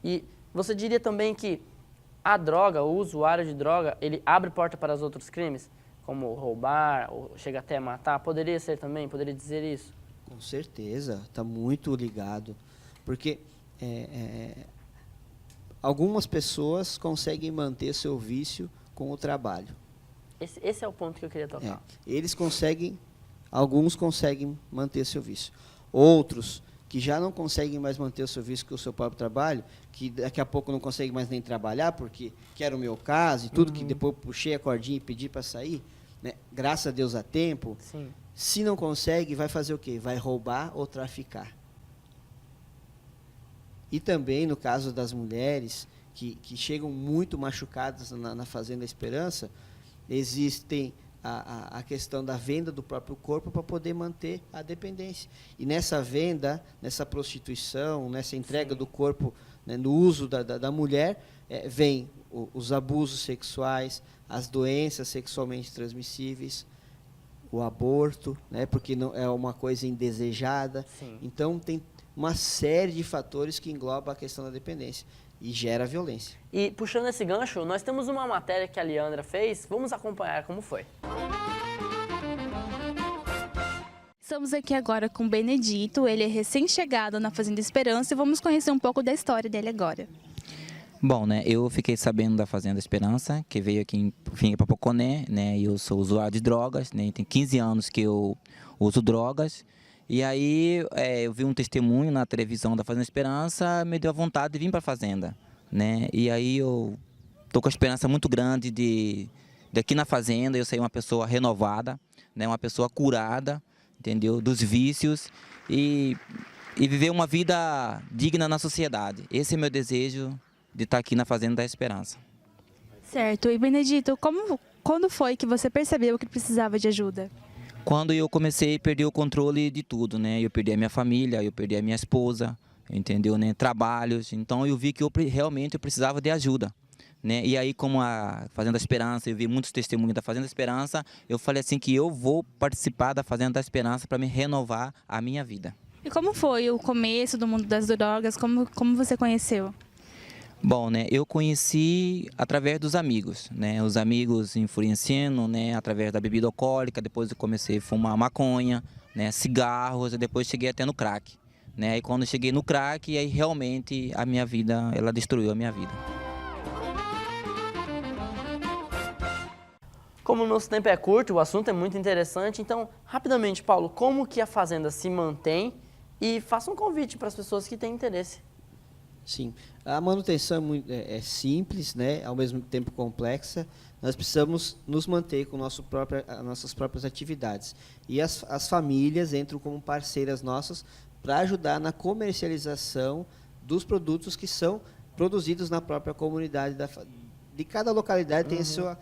E você diria também que a droga, o usuário de droga, ele abre porta para os outros crimes? Como roubar, ou chega até matar? Poderia ser também? Poderia dizer isso? Com certeza, está muito ligado. Porque algumas pessoas conseguem manter seu vício com o trabalho. Esse é o ponto que eu queria tocar. Alguns conseguem manter seu vício. Outros que já não conseguem mais manter o seu vício com o seu próprio trabalho, que daqui a pouco não conseguem mais nem trabalhar, porque que era o meu caso, e tudo que depois puxei a cordinha e pedi para sair, né? Graças a Deus a tempo. Sim. Se não consegue, vai fazer o quê? Vai roubar ou traficar. E também, no caso das mulheres, que chegam muito machucadas na Fazenda Esperança, existem a questão da venda do próprio corpo para poder manter a dependência. E nessa venda, nessa prostituição, nessa entrega do corpo, né, no uso da mulher, vem os abusos sexuais, as doenças sexualmente transmissíveis, o aborto, né, porque não é uma coisa indesejada. Sim. Então, tem uma série de fatores que englobam a questão da dependência e gera violência. E puxando esse gancho, nós temos uma matéria que a Leandra fez, vamos acompanhar como foi. Estamos aqui agora com o Benedito, ele é recém-chegado na Fazenda Esperança e vamos conhecer um pouco da história dele agora. Bom, né, eu fiquei sabendo da Fazenda Esperança, que veio aqui em Papoconé, né, e eu sou usuário de drogas, né, tem 15 anos que eu uso drogas, e aí eu vi um testemunho na televisão da Fazenda Esperança, me deu a vontade de vir para a Fazenda, né, e aí eu tô com a esperança muito grande de aqui na Fazenda eu sair uma pessoa renovada, né, uma pessoa curada, entendeu, dos vícios e viver uma vida digna na sociedade. Esse é meu desejo de estar aqui na Fazenda da Esperança. Certo. E Benedito, quando foi que você percebeu que precisava de ajuda? Quando eu comecei a perder o controle de tudo, né? Eu perdi a minha família, eu perdi a minha esposa, entendeu, né? Trabalhos. Então eu vi que realmente eu precisava de ajuda, né? E aí, como a Fazenda Esperança, eu vi muitos testemunhos da Fazenda Esperança, eu falei assim que eu vou participar da Fazenda da Esperança para me renovar a minha vida. E como foi o começo do mundo das drogas? Como você conheceu? Bom, né, eu conheci através dos amigos, né, os amigos influenciando, né, através da bebida alcoólica, depois eu comecei a fumar maconha, né, cigarros, e depois cheguei até no crack, né, e quando eu cheguei no crack, aí realmente a minha vida, ela destruiu a minha vida. Como o nosso tempo é curto, o assunto é muito interessante, então, rapidamente, Paulo, como que a Fazenda se mantém e faça um convite para as pessoas que têm interesse. Sim, a manutenção é simples, né? Ao mesmo tempo complexa. Nós precisamos nos manter com as nossas próprias atividades. E as famílias entram como parceiras nossas para ajudar na comercialização dos produtos que são produzidos na própria comunidade. De cada localidade tem a sua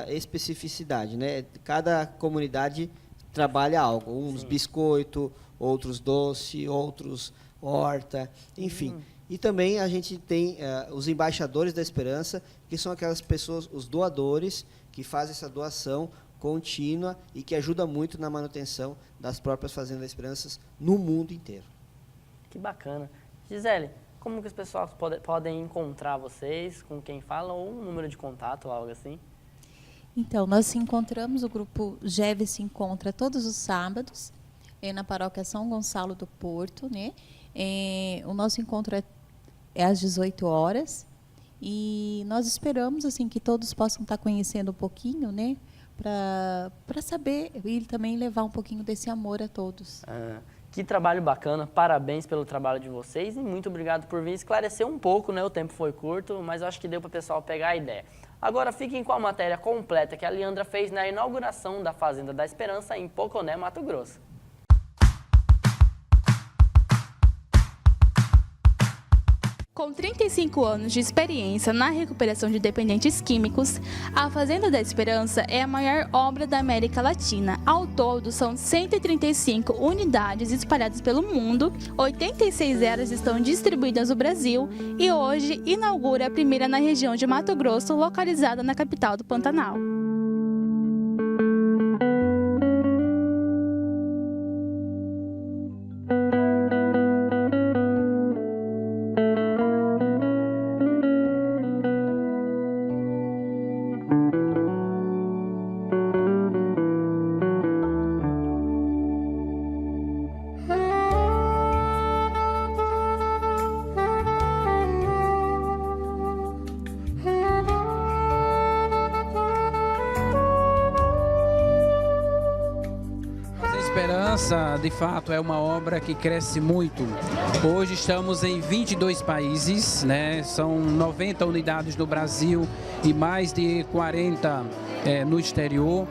especificidade, né? Cada comunidade trabalha algo. Uns biscoito, outros doce, outros horta, enfim. E também a gente tem os embaixadores da Esperança, que são aquelas pessoas, os doadores, que fazem essa doação contínua e que ajuda muito na manutenção das próprias Fazendas da Esperança no mundo inteiro. Que bacana. Gisele, como que as pessoas podem encontrar vocês, com quem falam, ou um número de contato ou algo assim? Então, nós se encontramos, o grupo GEV se encontra todos os sábados, na paróquia São Gonçalo do Porto, né? O nosso encontro é às 18 horas e nós esperamos assim que todos possam estar conhecendo um pouquinho, né, para saber e também levar um pouquinho desse amor a todos. Que trabalho bacana, parabéns pelo trabalho de vocês e muito obrigado por vir esclarecer um pouco, né? O tempo foi curto, mas eu acho que deu para o pessoal pegar a ideia. Agora fiquem com a matéria completa que a Leandra fez na inauguração da Fazenda da Esperança em Poconé, Mato Grosso. Com 35 anos de experiência na recuperação de dependentes químicos, a Fazenda da Esperança é a maior obra da América Latina. Ao todo, são 135 unidades espalhadas pelo mundo, 86 delas estão distribuídas no Brasil e hoje inaugura a primeira na região de Mato Grosso, localizada na capital do Pantanal. Esperança, de fato, é uma obra que cresce muito. Hoje estamos em 22 países, né? São 90 unidades no Brasil e mais de 40 no exterior.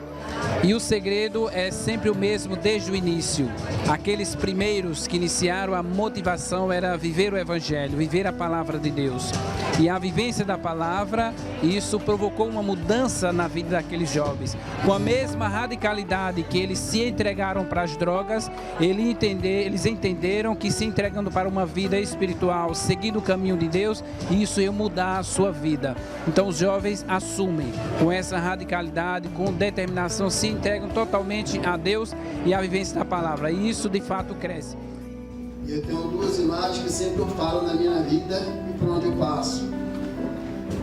E o segredo é sempre o mesmo desde o início. Aqueles primeiros que iniciaram, a motivação era viver o Evangelho, viver a palavra de Deus. E a vivência da palavra, isso provocou uma mudança na vida daqueles jovens. Com a mesma radicalidade que eles se entregaram para as drogas, eles entenderam que se entregando para uma vida espiritual, seguindo o caminho de Deus, isso ia mudar a sua vida. Então os jovens assumem com essa radicalidade, com determinação, se entregam totalmente a Deus e à vivência da palavra. E isso de fato cresce. Eu tenho duas imagens que sempre eu falo na minha vida e por onde eu passo.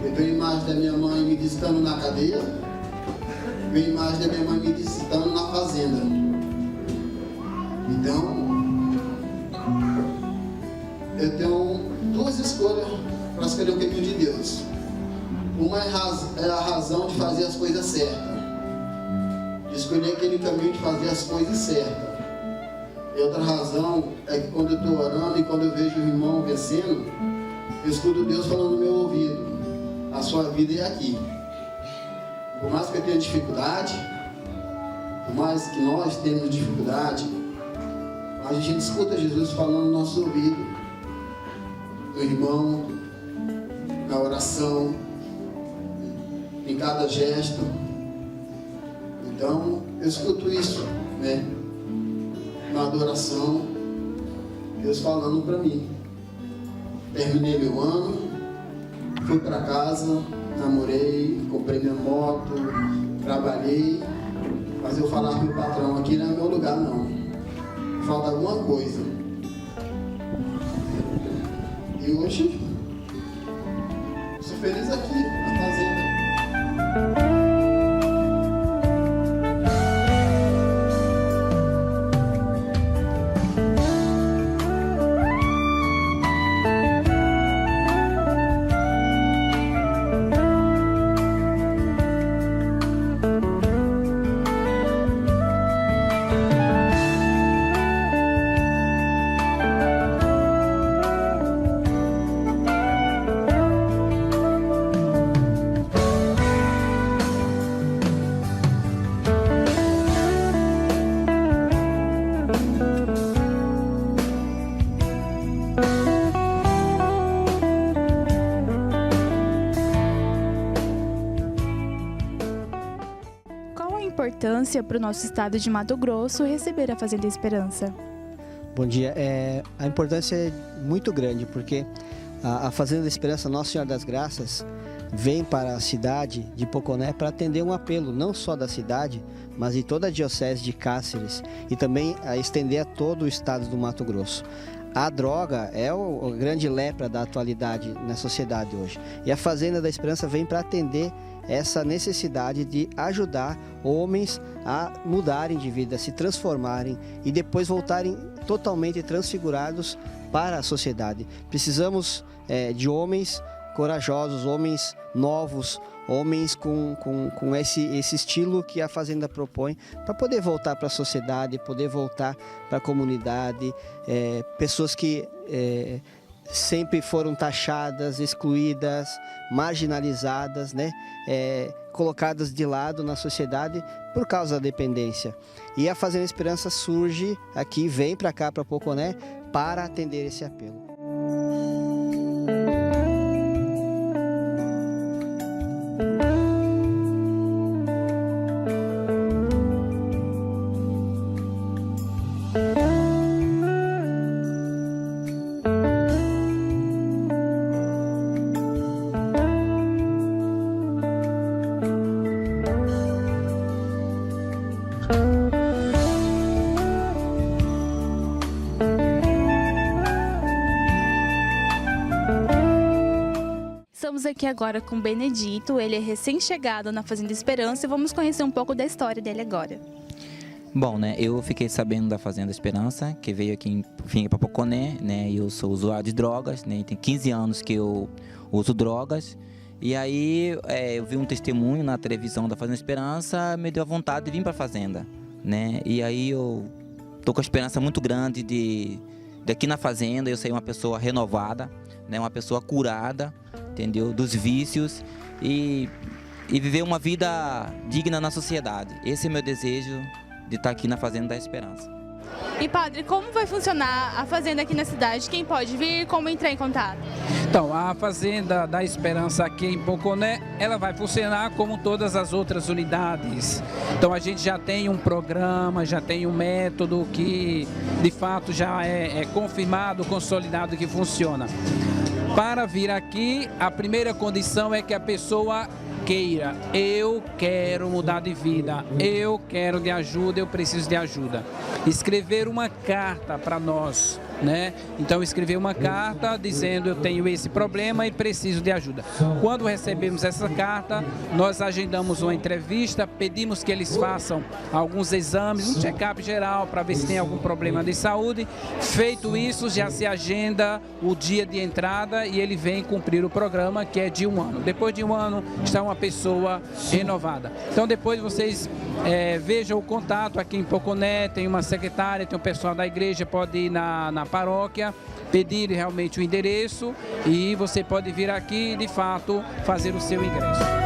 Eu tenho a imagem da minha mãe me visitando na cadeia e a imagem da minha mãe me visitando na fazenda. Então, eu tenho duas escolhas para escolher o caminho de Deus. Uma é a razão de fazer as coisas certas, de escolher aquele caminho de fazer as coisas certas. E outra razão é que quando eu estou orando e quando eu vejo o irmão vencendo, eu escuto Deus falando no meu ouvido: a sua vida é aqui. Por mais que eu tenha dificuldade, por mais que nós tenhamos dificuldade, a gente escuta Jesus falando no nosso ouvido, no irmão, na oração, em cada gesto. Então, eu escuto isso, né? Na adoração, Deus falando para mim. Terminei meu ano, fui para casa, namorei, comprei minha moto, trabalhei, mas eu falava pro patrão: aqui não é meu lugar não, falta alguma coisa. E hoje, sou feliz aqui na fazenda. Importância para o nosso estado de Mato Grosso receber a Fazenda Esperança? Bom dia. A importância é muito grande, porque a Fazenda Esperança Nossa Senhora das Graças vem para a cidade de Poconé para atender um apelo, não só da cidade, mas de toda a diocese de Cáceres e também a estender a todo o estado do Mato Grosso. A droga é o grande lepra da atualidade na sociedade hoje. E a Fazenda da Esperança vem para atender essa necessidade de ajudar homens a mudarem de vida, a se transformarem e depois voltarem totalmente transfigurados para a sociedade. Precisamos de homens corajosos, homens novos, homens com esse estilo que a Fazenda propõe para poder voltar para a sociedade, poder voltar para a comunidade, pessoas que sempre foram taxadas, excluídas, marginalizadas, né? Colocadas de lado na sociedade por causa da dependência. E a Fazenda Esperança surge aqui, vem para cá, para Poconé, para atender esse apelo. Estamos aqui agora com o Benedito, ele é recém-chegado na Fazenda Esperança e vamos conhecer um pouco da história dele agora. Bom, né, eu fiquei sabendo da Fazenda Esperança, que veio aqui em Poconé, né, e eu sou usuário de drogas, né, tem 15 anos que eu uso drogas, e aí eu vi um testemunho na televisão da Fazenda Esperança, me deu a vontade de vir para a Fazenda, né, e aí eu tô com a esperança muito grande de aqui na fazenda eu ser uma pessoa renovada, né, uma pessoa curada, entendeu, dos vícios e viver uma vida digna na sociedade. Esse é o meu desejo de estar aqui na Fazenda da Esperança. E padre, como vai funcionar a fazenda aqui na cidade? Quem pode vir? Como entrar em contato? Então, a Fazenda da Esperança aqui em Poconé, ela vai funcionar como todas as outras unidades. Então, a gente já tem um programa, já tem um método que, de fato, já é confirmado, consolidado que funciona. Para vir aqui, a primeira condição é que a pessoa queira, eu quero mudar de vida, eu quero de ajuda, eu preciso de ajuda. Escrever uma carta para nós, né? Então escrever uma carta dizendo eu tenho esse problema e preciso de ajuda. Quando recebemos essa carta, nós agendamos uma entrevista, pedimos que eles façam alguns exames, um check-up geral para ver se tem algum problema de saúde. Feito isso, já se agenda o dia de entrada e ele vem cumprir o programa, que é de 1 ano. Depois de 1 ano está uma pessoa renovada. Então depois vocês vejam o contato aqui em Poconé, tem uma secretária, tem um pessoal da igreja, pode ir na paróquia, pedir realmente o endereço e você pode vir aqui e de fato fazer o seu ingresso.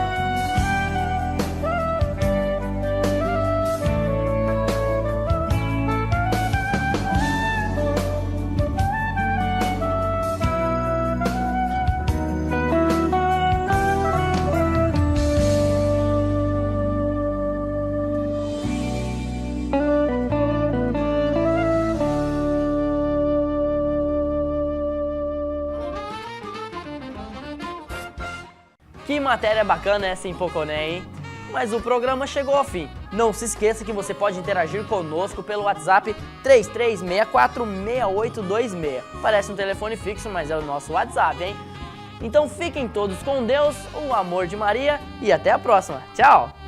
Que matéria bacana essa em Poconé, hein? Mas o programa chegou ao fim. Não se esqueça que você pode interagir conosco pelo WhatsApp 33646826. Parece um telefone fixo, mas é o nosso WhatsApp, hein? Então fiquem todos com Deus, o amor de Maria e até a próxima. Tchau!